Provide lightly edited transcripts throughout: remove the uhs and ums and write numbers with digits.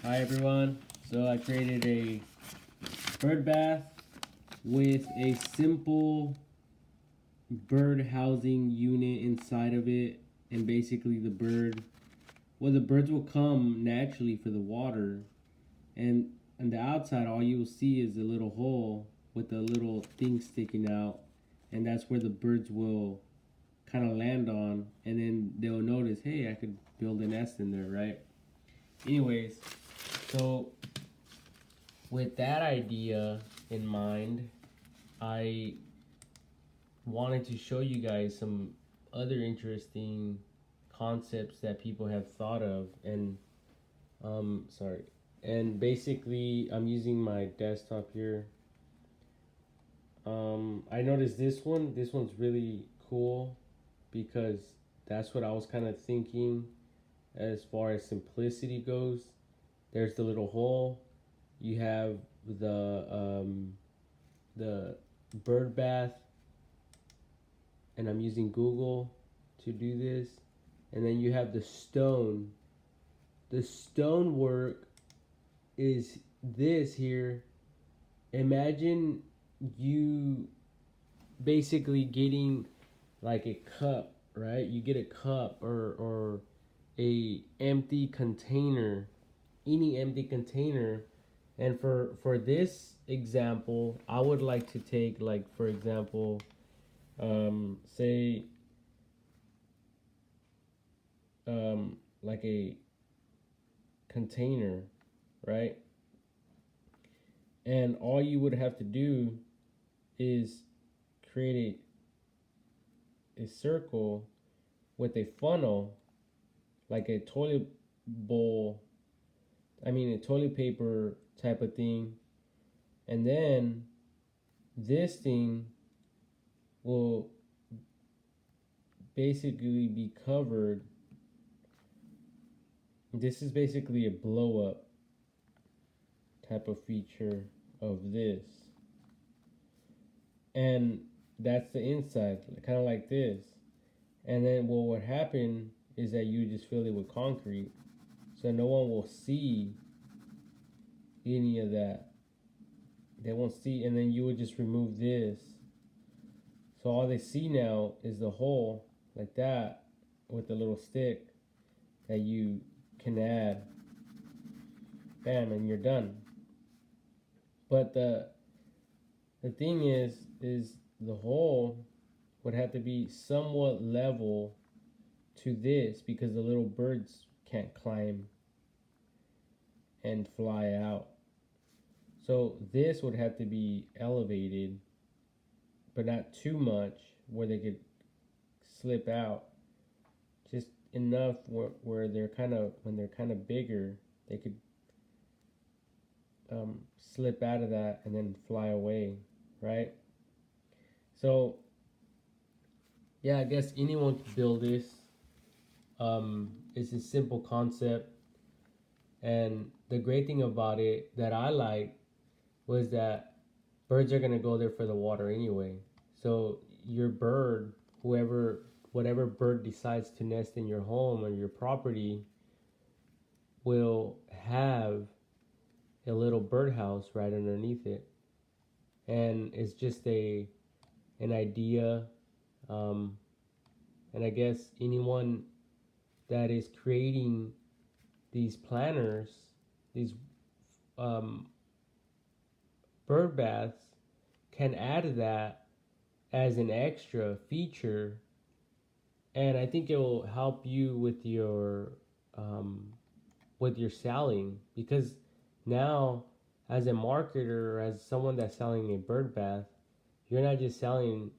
Hi everyone. So I created a bird bath with a simple bird housing unit inside of it, and basically the birds will come naturally for the water, and on the outside all you will see is a little hole with a little thing sticking out, and that's where the birds will kind of land on, and then they'll notice, hey, I could build a nest in there, right? Anyways, so with that idea in mind, I wanted to show you guys some other interesting concepts that people have thought of, and sorry, and basically I'm using my desktop here. I noticed this one. This one's really cool because that's what I was kind of thinking as far as simplicity goes. There's the little hole. You have the bird bath, and I'm using Google to do this. And then you have the stone. The stonework is this here. Imagine you basically getting like a cup, right? You get a cup or a empty container, any empty container. And for this example, I would like to take, like, for example, say like a container, right? And all you would have to do is create a circle with a funnel, like a toilet bowl, a toilet paper type of thing. And then this thing will basically be covered. This is basically a blow up type of feature of this. And that's the inside, kind of like this. And then what would happen is that you just fill it with concrete, so no one will see any of that. They won't see, and then you would just remove this. So all they see now is the hole, like that, with the little stick that you can add. Bam, and you're done. But the thing is the hole would have to be somewhat level to this, because the little birds can't climb and fly out. So this would have to be elevated, but not too much where they could slip out. Just enough where they're kind of, when they're kind of bigger, they could slip out of that and then fly away, right? So yeah, I guess anyone could build this. It's a simple concept, and the great thing about it that I like was that birds are gonna go there for the water anyway. So your bird, whatever bird decides to nest in your home or your property, will have a little birdhouse right underneath it. And it's just an idea, and I guess anyone that is creating these planners, these um, bird baths, can add that as an extra feature, and I think it will help you with your selling, because now, as a marketer or as someone that's selling a bird bath, you're not just selling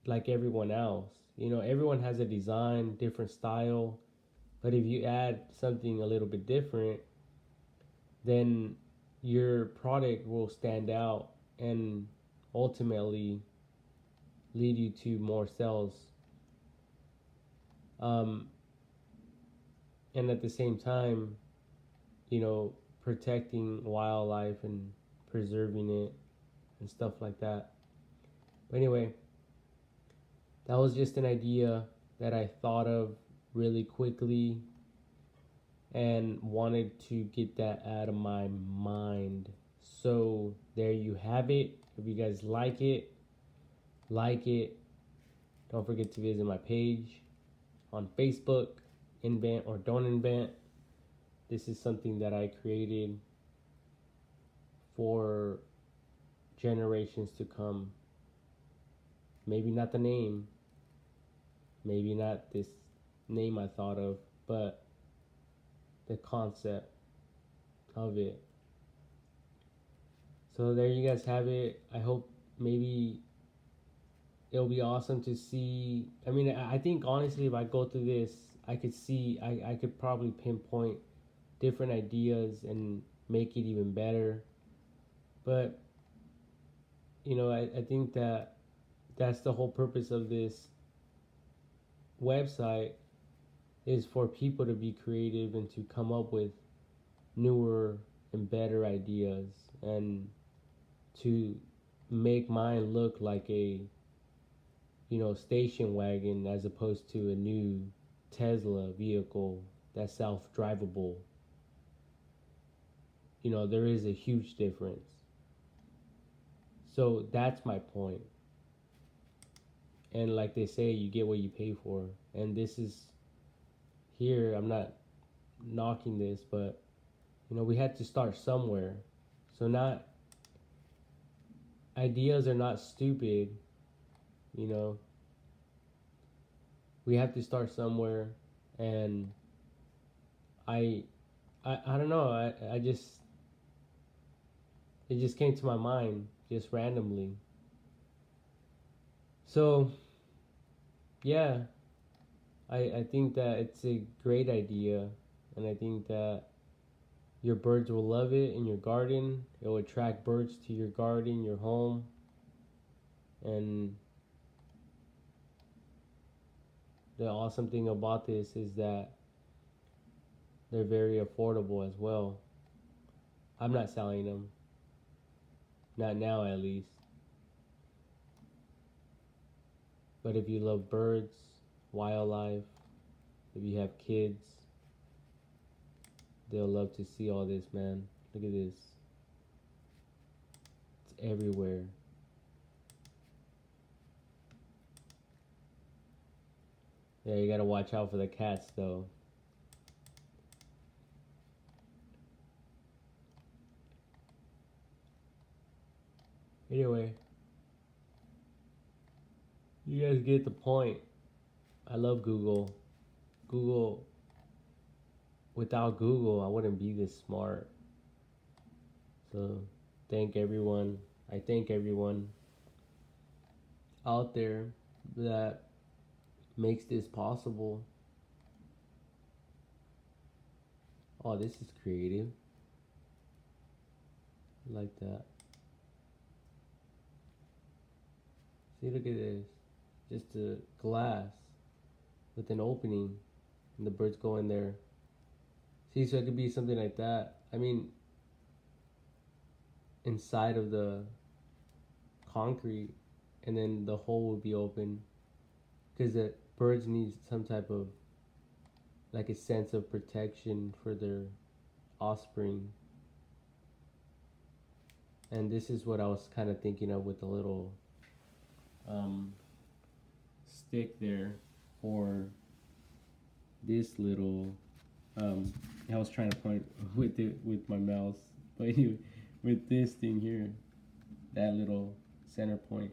like everyone else. You know, everyone has a design, different style, but if you add something a little bit different, then your product will stand out and ultimately lead you to more sales. Um, and at the same time, you know, protecting wildlife and preserving it and stuff like that. But anyway, that was just an idea that I thought of really quickly, and wanted to get that out of my mind. So there you have it. If you guys like it, like it. Don't forget to visit my page on Facebook, Invent or Don't Invent. This is something that I created for generations to come. Maybe not the name, maybe not this name I thought of, but the concept of it. So there you guys have it. I hope maybe it'll be awesome to see. I mean, I think honestly, if I go through this, I could see, I could probably pinpoint different ideas and make it even better. But, I think that that's the whole purpose of this website is for people to be creative and to come up with newer and better ideas and to make mine look like a station wagon as opposed to a new Tesla vehicle that's self-drivable. There is a huge difference. So that's my point. And like they say, you get what you pay for. And this is here, I'm not knocking this, but we had to start somewhere. So not ideas are not stupid, you know. We have to start somewhere, and I don't know. I just it just came to my mind just randomly. So yeah, I think that it's a great idea, and I think that your birds will love it in your garden. It will attract birds to your garden, your home, and the awesome thing about this is that they're very affordable as well. I'm not selling them, not now at least. But if you love birds, wildlife, if you have kids, they'll love to see all this, man. Look at this. It's everywhere. Yeah, you gotta watch out for the cats though. Anyway, you guys get the point. I love Google. Google, without Google, I wouldn't be this smart. So, I thank everyone out there that makes this possible. Oh, this is creative. I like that. See, look at this. Just a glass with an opening, and the birds go in there. See, so it could be something like that. I mean, inside of the concrete, and then the hole would be open, because the birds need some type of like a sense of protection for their offspring. And this is what I was kind of thinking of with the little stick there for this little I was trying to point with it with my mouse, but anyway, with this thing here, that little center point.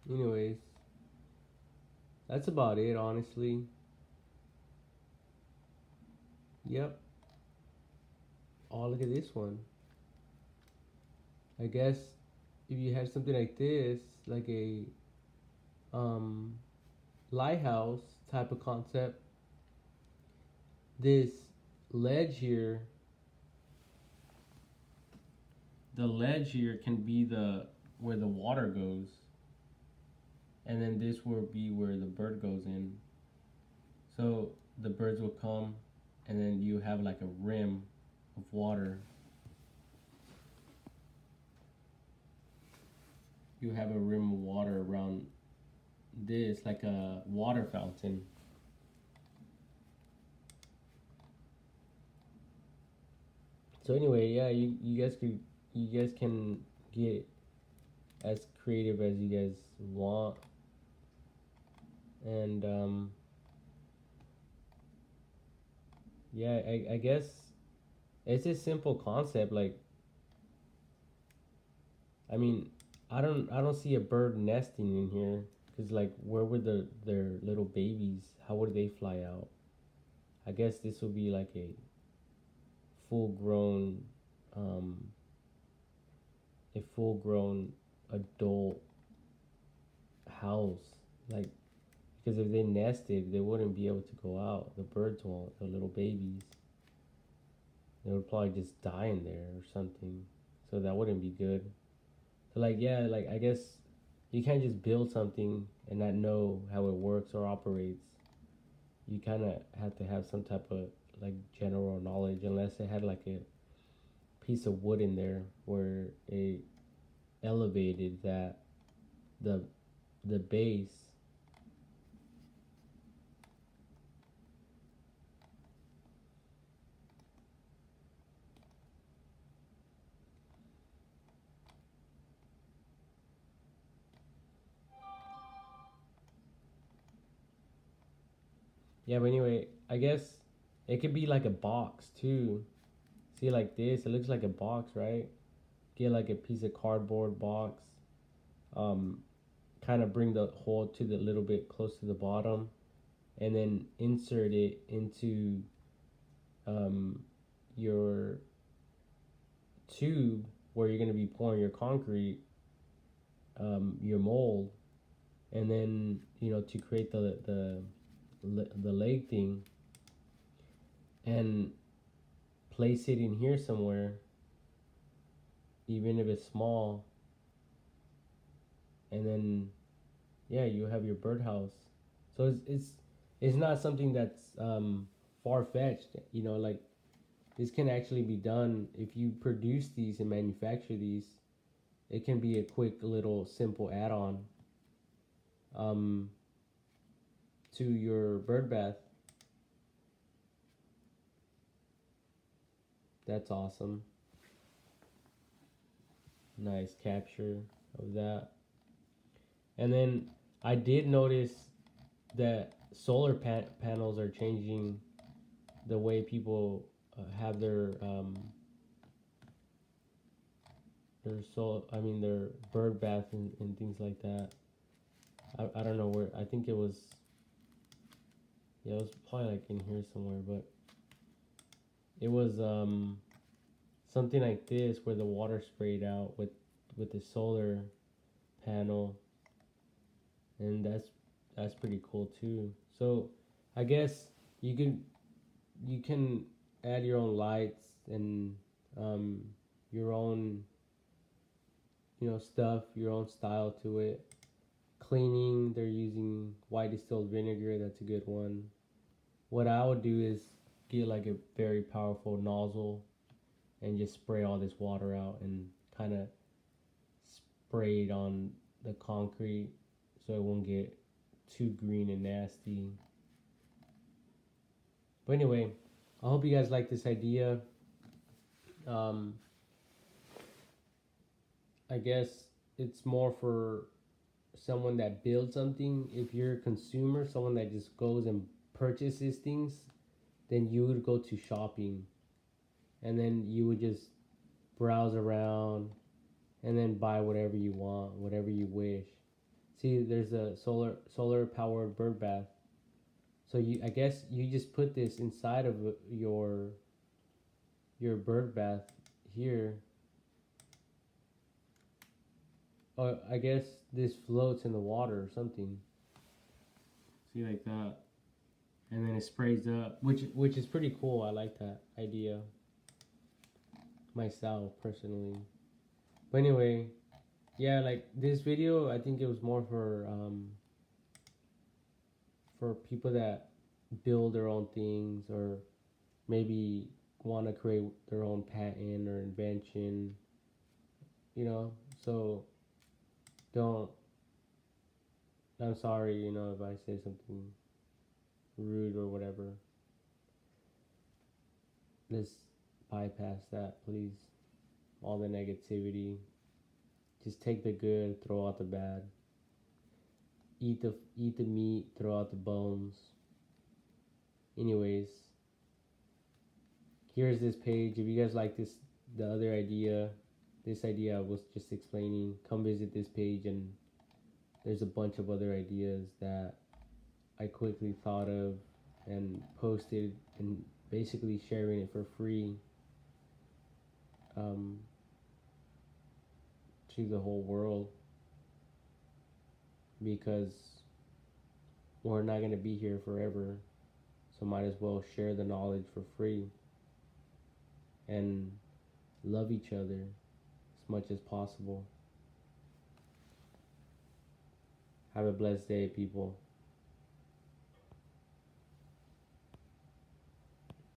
Anyways, that's about it, honestly. Yep. Oh, look at this one. I guess if you had something like this, like a um, lighthouse type of concept, this ledge here, the ledge here can be the where the water goes, and then this will be where the bird goes in. So the birds will come, and then you have like a rim of water. you have a rim of water around this, like a water fountain. So anyway, yeah, you guys can get as creative as you guys want, and yeah, I guess it's a simple concept. Like, I mean, I don't see a bird nesting in here because like where would their little babies? How would they fly out? I guess this would be like full grown, um, a full grown adult house. Like, because if they nested, they wouldn't be able to go out. The birds won't. The little babies, they would probably just die in there or something. So that wouldn't be good. So like yeah, like I guess you can't just build something and not know how it works or operates. You kind of have to have some type of like general knowledge, unless it had like a piece of wood in there where it elevated that the the base. Yeah, but anyway, I guess it could be like a box too. See, like this, it looks like a box, right? Get like a piece of cardboard box. Um, Kind of bring the hole to the little bit close to the bottom, and then insert it into um, your tube where you're going to be pouring your concrete, your mold, and then to create the leg thing, and place it in here somewhere, even if it's small, and then yeah, you have your birdhouse. So it's not something that's far fetched. Like this can actually be done if you produce these and manufacture these. It can be a quick little simple add-on um, to your bird bath. That's awesome. Nice capture of that. And then I did notice that solar panels are changing the way people have their bird bath and things like that. I don't know where. I think it was, yeah, it was probably like in here somewhere, but it was something like this where the water sprayed out with the solar panel, and that's pretty cool too. So I guess you can you can add your own lights and um, your own stuff, your own style to it. Cleaning, they're using white distilled vinegar. That's a good one. What I would do is get like a very powerful nozzle and just spray all this water out and kind of spray it on the concrete so it won't get too green and nasty. But anyway, I hope you guys like this idea. Um, I guess it's more for someone that builds something. If you're a consumer, someone that just goes and purchases things, then you would go to shopping and then you would just browse around and then buy whatever you want, whatever you wish. See, there's a solar powered bird bath. So I guess you just put this inside of your bird bath here. Or I guess this floats in the water or something. See, like that, and then it sprays up, which is pretty cool. I like that idea myself personally. But anyway, yeah, like this video, I think it was more for people that build their own things or maybe want to create their own patent or invention. So don't. I'm sorry, if I say something rude or whatever. Let's bypass that, please. All the negativity. Just take the good, throw out the bad. Eat the meat, throw out the bones. Anyways, here's this page. If you guys like the other idea, this idea I was just explaining, come visit this page, and there's a bunch of other ideas that I quickly thought of and posted, and basically sharing it for free to the whole world, because we're not going to be here forever, so might as well share the knowledge for free and love each other as much as possible. Have a blessed day, people.